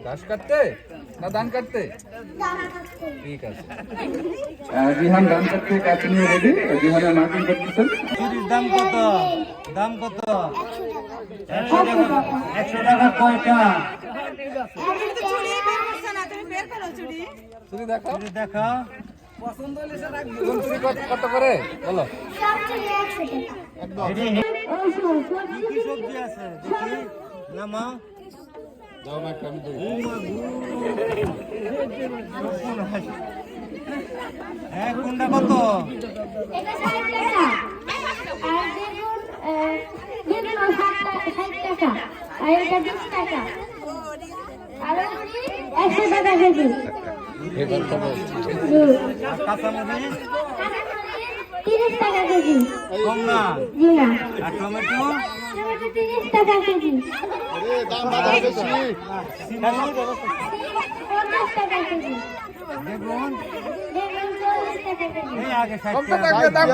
घास काटते ना धान काटते? ठीक আছে। জিহান ধান কাটতে কাছে নিয়ে রেডি। জিহানের মার্কিং করতেছেন। চুরির দাম কত? দাম কত? 100 টাকা কয়টা? চুরি দেখাও, চুরি দেখাও। কোন চুরি কত করে বলো? কি কি সবজি আছে দেখি নামা। দাও না একটা আমি দেই। হ্যাঁ কোনটা কত? এটা 60 টাকা আর বেগুন 60 টাকা আর এটা 20 টাকা আর ওই 100 টাকা কেজি। এবার কত? আর কাঁচামরিচ 30 টাকা কেজি। কম না? জি না। আর টমেটো? টমেটো 30 টাকা কেজি। দাম বাড়া বেশি। 50 টাকা কেজি। বেগুন? বেগুন 40 টাকা কেজি। এই আগে 60 কম তো টাকা। থাকলে দাম